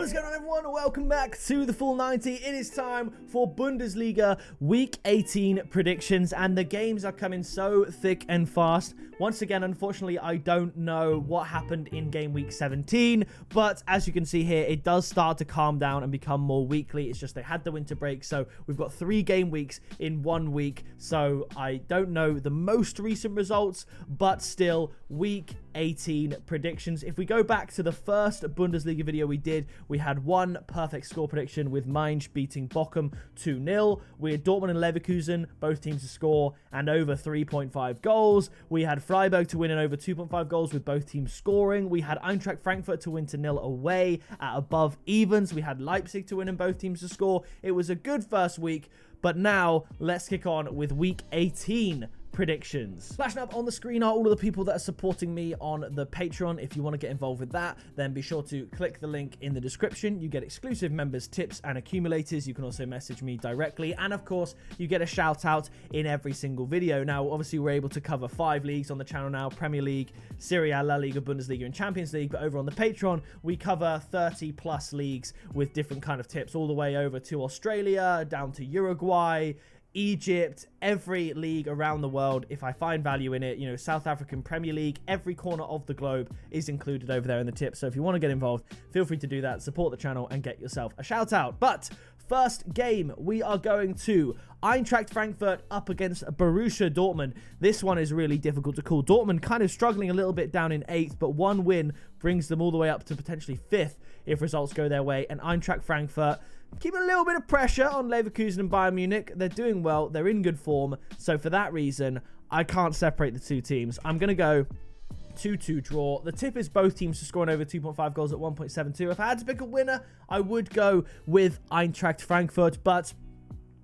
What is going on, everyone? Welcome back to the Full 90. It is time for Bundesliga Week 18 predictions, and the games are coming so thick and fast. Once again, unfortunately, I don't know what happened in game week 17, but as you can see here, it does start to calm down and become more weekly. It's just they had the winter break, so we've got 3 game weeks in 1 week, so I don't know the most recent results, but still, Week 18 predictions. If we go back to the first Bundesliga video we did, we had one perfect score prediction with Mainz beating Bochum 2-0. We had Dortmund and Leverkusen, both teams to score and over 3.5 goals. We had Freiburg to win and over 2.5 goals with both teams scoring. We had Eintracht Frankfurt to win 0 away at above evens. We had Leipzig to win and both teams to score. It was a good first week, but now let's kick on with Week 18 predictions. Flashing up on the screen are all of the people that are supporting me on the Patreon. If you want to get involved with that, then be sure to click the link in the description. You get exclusive members tips and accumulators. You can also message me directly, and of course you get a shout out in every single video. Now obviously we're able to cover 5 leagues on the channel now: Premier League, Serie A, La Liga, Bundesliga and Champions League. But over on the Patreon we cover 30 plus leagues with different kind of tips, all the way over to Australia, down to Uruguay, Egypt, every league around the world. If I find value in it, you know, South African Premier League, every corner of the globe is included over there in the tips. So if you want to get involved, feel free to do that, support the channel and get yourself a shout out. But first game, we are going to Eintracht Frankfurt up against Borussia Dortmund. This one is really difficult to call. Dortmund kind of struggling a little bit down in 8th, but one win brings them all the way up to potentially 5th if results go their way. And Eintracht Frankfurt keeping a little bit of pressure on Leverkusen and Bayern Munich. They're doing well. They're in good form. So for that reason, I can't separate the two teams. I'm going to go 2-2 draw. The tip is both teams to score over 2.5 goals at 1.72. If I had to pick a winner, I would go with Eintracht Frankfurt, but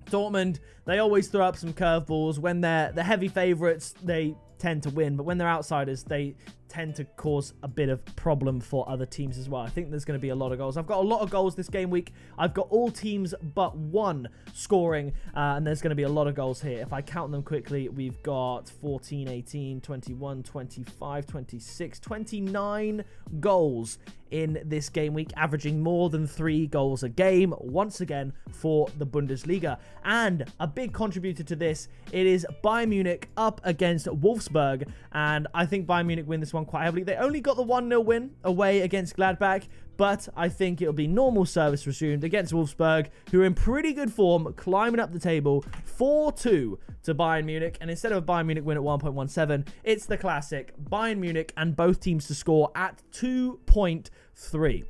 Dortmund, they always throw up some curveballs. When they're the heavy favourites, they tend to win, but when they're outsiders, they tend to cause a bit of problem for other teams as well. I think there's going to be a lot of goals. I've got a lot of goals this game week. I've got all teams but one scoring, and there's going to be a lot of goals here. If I count them quickly, we've got 14, 18, 21, 25, 26, 29 goals in this game week, averaging more than 3 goals a game, once again, for the Bundesliga. And a big contributor to this, it is Bayern Munich up against Wolfsburg, and I think Bayern Munich win this one quite heavily. They only got the 1-0 win away against Gladbach, but I think it'll be normal service resumed against Wolfsburg, who are in pretty good form, climbing up the table. 4-2 to Bayern Munich, and instead of Bayern Munich win at 1.17, it's the classic Bayern Munich and both teams to score at 2.3.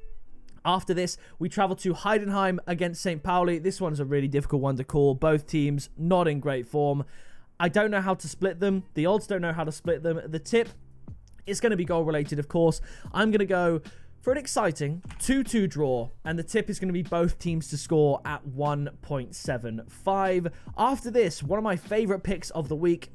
After this, we travel to Heidenheim against St Pauli. This one's a really difficult one to call. Both teams not in great form. I don't know how to split them. The odds don't know how to split them. The tip is going to be goal related, of course. I'm going to go for an exciting 2-2 draw, and the tip is going to be both teams to score at 1.75. After this, one of my favourite picks of the week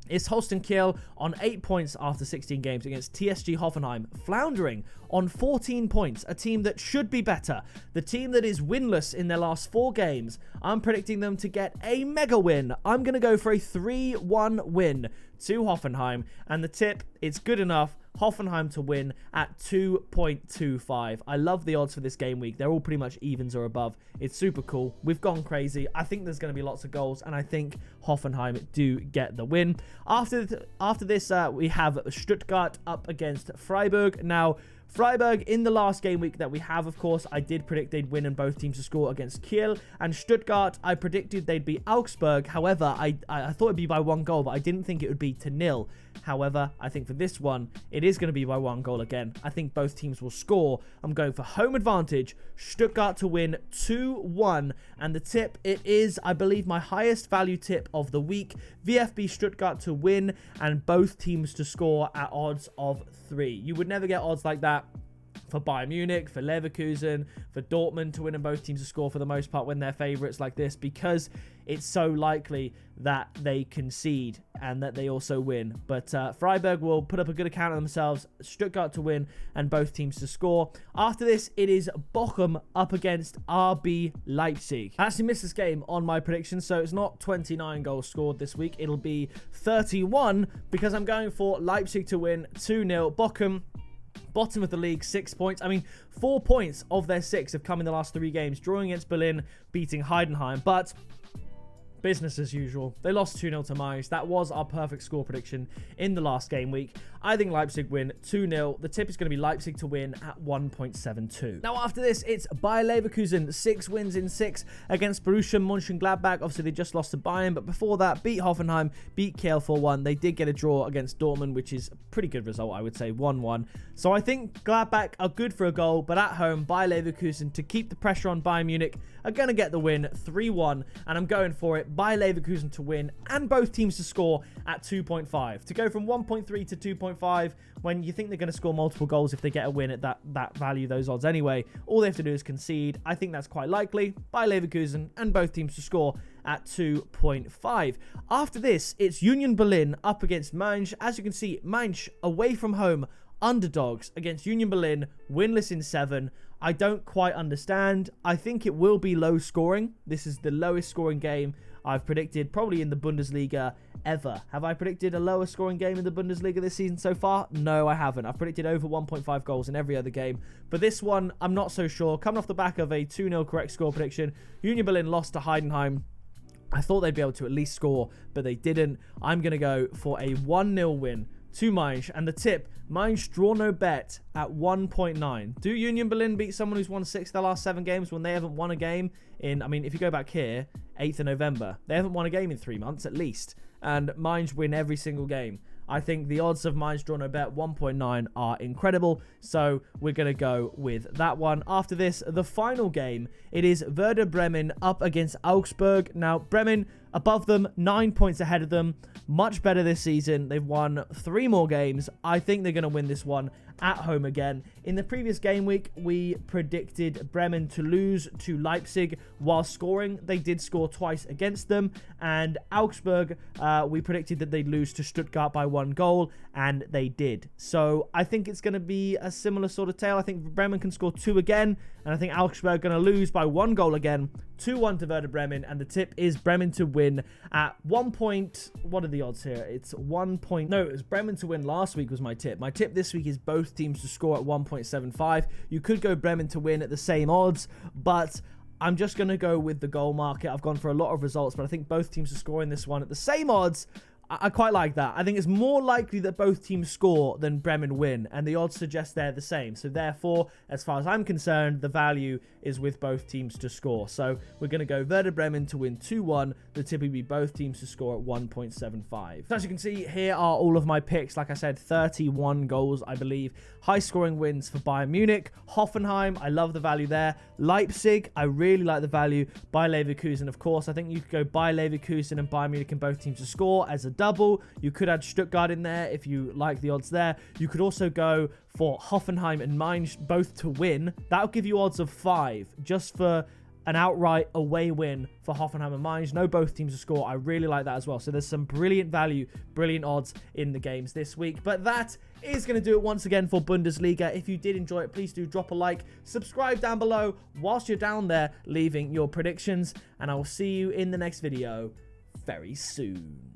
is Holstein Kiel on 8 points after 16 games against TSG Hoffenheim, floundering on 14 points, a team that should be better. The team that is winless in their last 4 games, I'm predicting them to get a mega win. I'm going to go for a 3-1 win to Hoffenheim, and the tip, it's good enough. Hoffenheim to win at 2.25. I love the odds for this game week. They're all pretty much evens or above. It's super cool. We've gone crazy. I think there's going to be lots of goals, and I think Hoffenheim do get the win. After this, we have Stuttgart up against Freiburg. Now, Freiburg, in the last game week that we have, of course, I did predict they'd win and both teams to score against Kiel. And Stuttgart, I predicted they'd beat Augsburg. However, I thought it'd be by 1 goal, but I didn't think it would be 0. However, I think for this one, it is going to be by 1 goal again. I think both teams will score. I'm going for home advantage, Stuttgart to win 2-1. And the tip, it is, I believe, my highest value tip of the week. VfB Stuttgart to win and both teams to score at odds of 3. You would never get odds like that for Bayern Munich, for Leverkusen, for Dortmund to win and both teams to score for the most part when they're favourites like this, because it's so likely that they concede and that they also win. But Freiburg will put up a good account of themselves, Stuttgart to win and both teams to score. After this, it is Bochum up against RB Leipzig. I actually missed this game on my predictions, so it's not 29 goals scored this week. It'll be 31 because I'm going for Leipzig to win 2-0. Bochum Bottom of the league, 6 points. I mean, 4 points of their 6 have come in the last 3 games, drawing against Berlin, beating Heidenheim, but business as usual. They lost 2-0 to Mainz. That was our perfect score prediction in the last game week. I think Leipzig win 2-0. The tip is going to be Leipzig to win at 1.72. Now, after this, it's Bayer Leverkusen. 6 wins in 6 against Borussia Monchengladbach. Obviously, they just lost to Bayern, but before that, beat Hoffenheim, beat Kiel 4-1. They did get a draw against Dortmund, which is a pretty good result, I would say, 1-1. So I think Gladbach are good for a goal, but at home, Bayer Leverkusen, to keep the pressure on Bayern Munich, are going to get the win 3-1, and I'm going for it. Bayer Leverkusen to win and both teams to score at 2.5. To go from 1.3 to 2.5 when you think they're going to score multiple goals if they get a win at that value, those odds anyway. All they have to do is concede. I think that's quite likely. Bayer Leverkusen and both teams to score at 2.5. After this, it's Union Berlin up against Munch. As you can see, Munch away from home, underdogs against Union Berlin, winless in 7. I don't quite understand. I think it will be low scoring. This is the lowest scoring game I've predicted probably in the Bundesliga ever. Have I predicted a lower scoring game in the Bundesliga this season so far? No, I haven't. I've predicted over 1.5 goals in every other game. But this one, I'm not so sure. Coming off the back of a 2-0 correct score prediction, Union Berlin lost to Heidenheim. I thought they'd be able to at least score, but they didn't. I'm going to go for a 1-0 win to Mainz, and the tip, Mainz draw no bet at 1.9. Do Union Berlin beat someone who's won 6 of their last 7 games when they haven't won a game in, I mean, if you go back here, 8th of November, they haven't won a game in 3 months at least, and Mainz win every single game. I think the odds of Mainz draw no bet 1.9 are incredible, so we're going to go with that one. After this, the final game, it is Werder Bremen up against Augsburg. Now, Bremen above them, 9 points ahead of them. Much better this season. They've won 3 more games. I think they're going to win this one at home again. In the previous game week, we predicted Bremen to lose to Leipzig while scoring. They did score twice against them. And Augsburg, we predicted that they'd lose to Stuttgart by 1 goal, and they did. So I think it's going to be a similar sort of tale. I think Bremen can score 2 again, and I think Augsburg are going to lose by 1 goal again. 2-1 to Werder Bremen, and the tip is Bremen to win at 1 point. What are the odds here? It's 1 point. No, it was Bremen to win last week was my tip. My tip this week is both teams to score at 1.75. You could go Bremen to win at the same odds, but I'm just going to go with the goal market. I've gone for a lot of results, but I think both teams to score in this one at the same odds. I quite like that. I think it's more likely that both teams score than Bremen win, and the odds suggest they're the same. So therefore, as far as I'm concerned, the value is with both teams to score. So we're going to go Werder Bremen to win 2-1. The tip would be both teams to score at 1.75. So as you can see, here are all of my picks. Like I said, 31 goals, I believe. High scoring wins for Bayern Munich. Hoffenheim, I love the value there. Leipzig, I really like the value. Bayer Leverkusen, of course. I think you could go Bayer Leverkusen and Bayern Munich and both teams to score as a double. You could add Stuttgart in there if you like the odds there. You could also go for Hoffenheim and Mainz both to win. That'll give you odds of 5 just for an outright away win for Hoffenheim and Mainz. No both teams to score. I really like that as well. So there's some brilliant value, brilliant odds in the games this week. But that is going to do it once again for Bundesliga. If you did enjoy it, please do drop a like, subscribe down below whilst you're down there leaving your predictions, and I will see you in the next video very soon.